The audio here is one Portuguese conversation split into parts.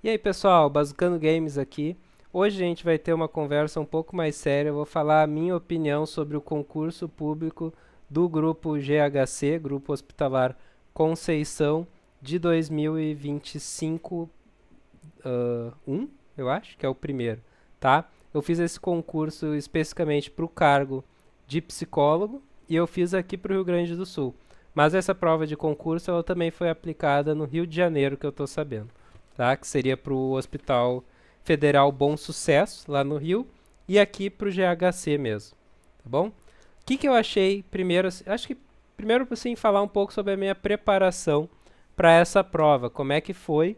E aí pessoal, Bazucando Games aqui. Hoje a gente vai ter uma conversa um pouco mais séria. Eu vou falar a minha opinião sobre o concurso público do grupo GHC, Grupo Hospitalar Conceição, de 2025, eu acho que é o primeiro, tá? Eu fiz esse concurso especificamente para o cargo de psicólogo e eu fiz aqui para o Rio Grande do Sul. Mas essa prova de concurso ela também foi aplicada no Rio de Janeiro, que eu estou sabendo, tá? Que seria para o Hospital Federal Bom Sucesso, lá no Rio, e aqui para o GHC mesmo, tá bom? O que eu achei primeiro, acho que primeiro sim falar um pouco sobre a minha preparação para essa prova, como é que foi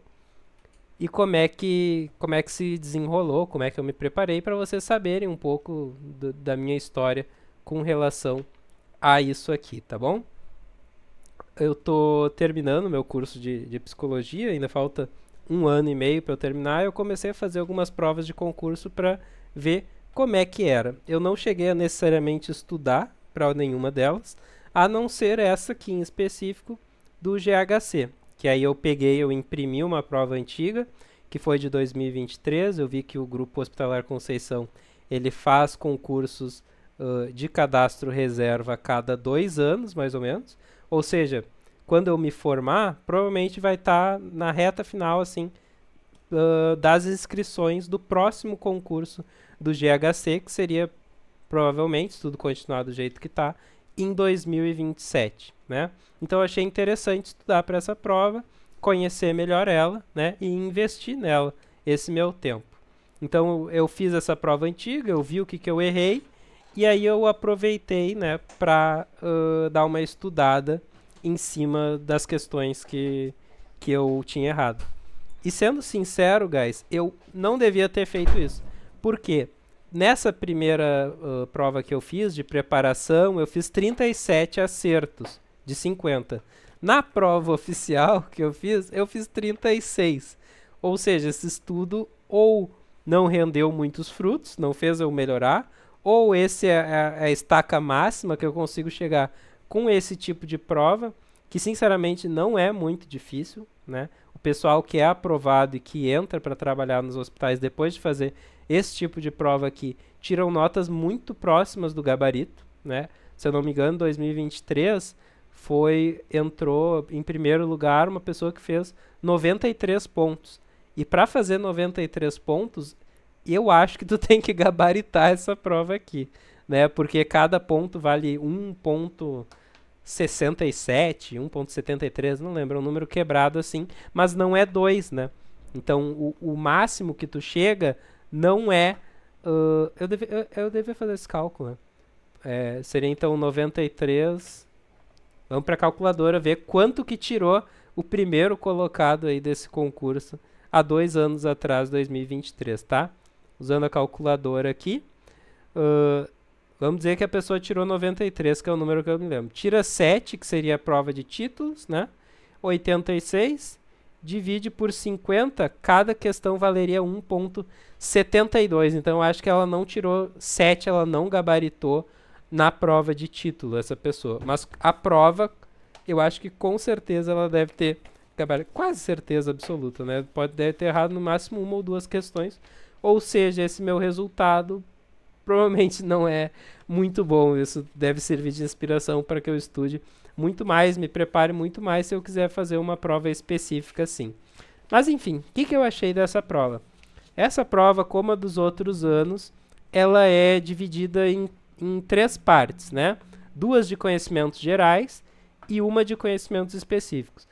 e como é que se desenrolou, como é que eu me preparei para vocês saberem um pouco da minha história com relação a isso aqui, tá bom? Eu tô terminando meu curso de psicologia, ainda falta um ano e meio para eu terminar. Eu comecei a fazer algumas provas de concurso para ver como é que era. Eu não cheguei a necessariamente estudar para nenhuma delas, a não ser essa aqui em específico do GHC, que aí eu imprimi uma prova antiga, que foi de 2023. Eu vi que o Grupo Hospitalar Conceição ele faz concursos de cadastro reserva a cada 2 anos, mais ou menos. Ou seja, quando eu me formar, provavelmente vai estar na reta final, assim, das inscrições do próximo concurso do GHC, que seria, provavelmente, se tudo continuar do jeito que está, em 2027, né? Então eu achei interessante estudar para essa prova, conhecer melhor ela, né? E investir nela, esse meu tempo. Então eu fiz essa prova antiga, eu vi o que eu errei, e aí eu aproveitei, né, para dar uma estudada em cima das questões que eu tinha errado. E sendo sincero, guys, eu não devia ter feito isso. Por quê? Nessa primeira prova que eu fiz de preparação, eu fiz 37 acertos de 50. Na prova oficial que eu fiz 36. Ou seja, esse estudo ou não rendeu muitos frutos, não fez eu melhorar, ou esse é a estaca máxima que eu consigo chegar com esse tipo de prova, que sinceramente não é muito difícil, né? O pessoal que é aprovado e que entra para trabalhar nos hospitais depois de fazer esse tipo de prova aqui tiram notas muito próximas do gabarito, né? Se eu não me engano, 2023 entrou em primeiro lugar uma pessoa que fez 93 pontos. E para fazer 93 pontos, eu acho que tu tem que gabaritar essa prova aqui, né? Porque cada ponto vale 1,67, 1,73, não lembro, é um número quebrado assim, mas não é 2, né? Então o máximo que tu chega não é. Eu devia fazer esse cálculo, né? Seria então 93. Vamos para a calculadora ver quanto que tirou o primeiro colocado aí desse concurso há 2 anos atrás, 2023, tá? Usando a calculadora aqui. Uh, Vamos dizer que a pessoa tirou 93, que é o número que eu me lembro. Tira 7, que seria a prova de títulos, né? 86, divide por 50, cada questão valeria 1,72. Então eu acho que ela não tirou 7, ela não gabaritou na prova de título, essa pessoa. Mas a prova, eu acho que com certeza ela deve ter gabaritado, quase certeza absoluta, né? Deve ter errado no máximo uma ou duas questões. Ou seja, esse meu resultado provavelmente não é muito bom. Isso deve servir de inspiração para que eu estude muito mais, me prepare muito mais se eu quiser fazer uma prova específica assim. Mas enfim, o que eu achei dessa prova? Essa prova, como a dos outros anos, ela é dividida em três partes, né? Duas de conhecimentos gerais e uma de conhecimentos específicos.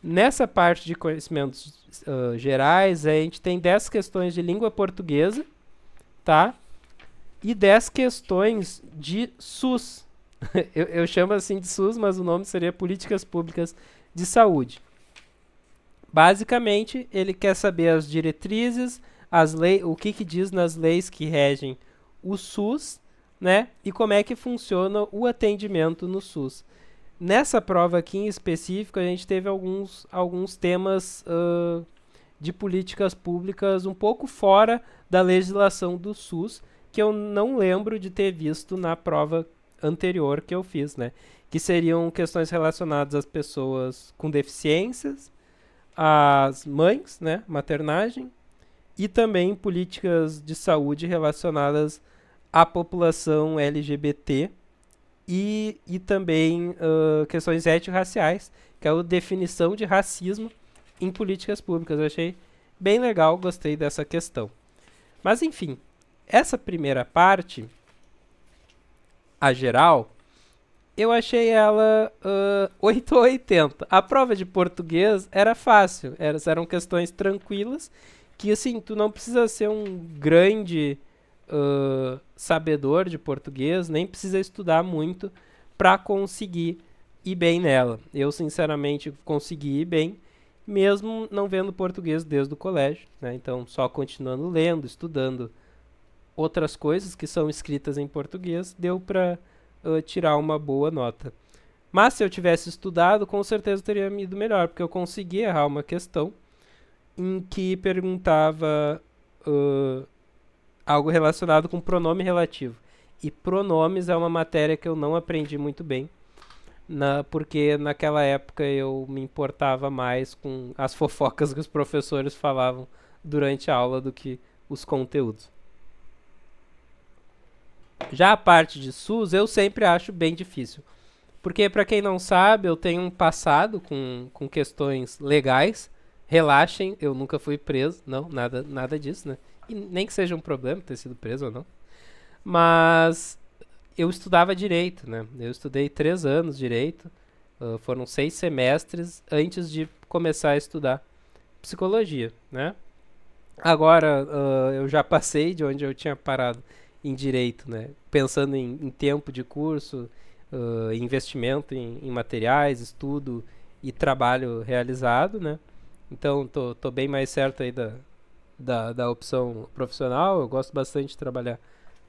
Nessa parte de conhecimentos gerais, a gente tem 10 questões de língua portuguesa, tá? E 10 questões de SUS. Eu chamo assim de SUS, mas o nome seria Políticas Públicas de Saúde. Basicamente, ele quer saber as diretrizes, o que diz nas leis que regem o SUS, né? E como é que funciona o atendimento no SUS. Nessa prova aqui em específico, a gente teve alguns temas de políticas públicas um pouco fora da legislação do SUS, que eu não lembro de ter visto na prova anterior que eu fiz, né? Que seriam questões relacionadas às pessoas com deficiências, as mães, né, maternagem, e também políticas de saúde relacionadas à população LGBT e também questões étnico-raciais, que é a definição de racismo em políticas públicas. Eu achei bem legal, gostei dessa questão. Mas enfim, essa primeira parte, a geral, eu achei ela 8 ou 80. A prova de português era fácil, eram questões tranquilas, que assim, tu não precisa ser um grande sabedor de português, nem precisa estudar muito para conseguir ir bem nela. Eu, sinceramente, consegui ir bem, mesmo não vendo português desde o colégio, né? Então, só continuando lendo, estudando outras coisas que são escritas em português, deu para tirar uma boa nota. Mas se eu tivesse estudado, com certeza teria me ido melhor, porque eu consegui errar uma questão em que perguntava algo relacionado com pronome relativo. E pronomes é uma matéria que eu não aprendi muito bem, porque naquela época eu me importava mais com as fofocas que os professores falavam durante a aula do que os conteúdos. Já a parte de SUS eu sempre acho bem difícil. Porque, para quem não sabe, eu tenho um passado com questões legais. Relaxem, eu nunca fui preso. Não, nada disso, né? E nem que seja um problema ter sido preso ou não. Mas eu estudava direito, né? Eu estudei 3 anos direito. Foram 6 semestres antes de começar a estudar psicologia, né? Agora, eu já passei de onde eu tinha parado em direito, né? Pensando em tempo de curso, investimento em materiais, estudo e trabalho realizado, né? Então, tô bem mais certo aí da opção profissional. Eu gosto bastante de trabalhar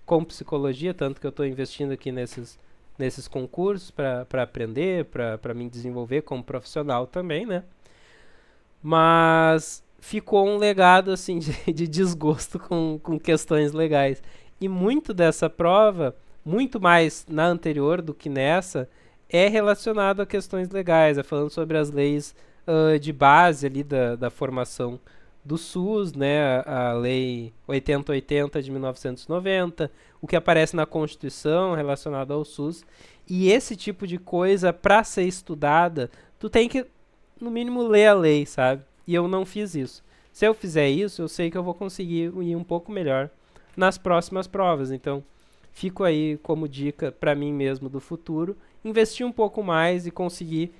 com psicologia, tanto que eu estou investindo aqui nesses concursos para aprender, para me desenvolver como profissional também, né? Mas ficou um legado assim de desgosto com questões legais. E muito dessa prova, muito mais na anterior do que nessa, é relacionado a questões legais, é falando sobre as leis de base ali da formação do SUS, né, a Lei 8080 de 1990, o que aparece na Constituição relacionado ao SUS. E esse tipo de coisa, para ser estudada, tu tem que, no mínimo, ler a lei, sabe? E eu não fiz isso. Se eu fizer isso, eu sei que eu vou conseguir ir um pouco melhor nas próximas provas. Então, fico aí como dica para mim mesmo do futuro, investir um pouco mais e conseguir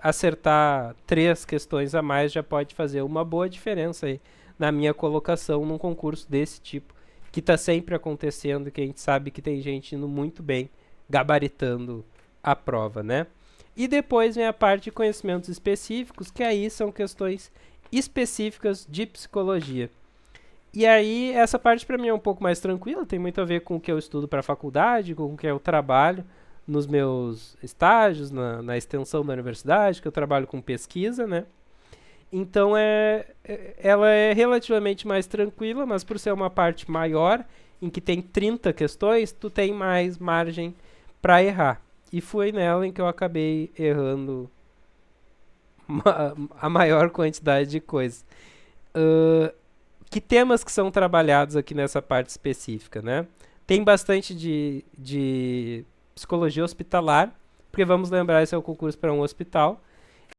acertar 3 questões a mais já pode fazer uma boa diferença aí na minha colocação num concurso desse tipo, que está sempre acontecendo, que a gente sabe que tem gente indo muito bem, gabaritando a prova, né? E depois vem a parte de conhecimentos específicos, que aí são questões específicas de psicologia. E aí, essa parte para mim é um pouco mais tranquila, tem muito a ver com o que eu estudo para a faculdade, com o que eu trabalho nos meus estágios, na extensão da universidade, que eu trabalho com pesquisa, né? Então, ela é relativamente mais tranquila, mas por ser uma parte maior, em que tem 30 questões, tu tem mais margem para errar. E foi nela em que eu acabei errando a maior quantidade de coisas. Que temas que são trabalhados aqui nessa parte específica, né? Tem bastante de psicologia hospitalar, porque vamos lembrar, esse é o concurso para um hospital.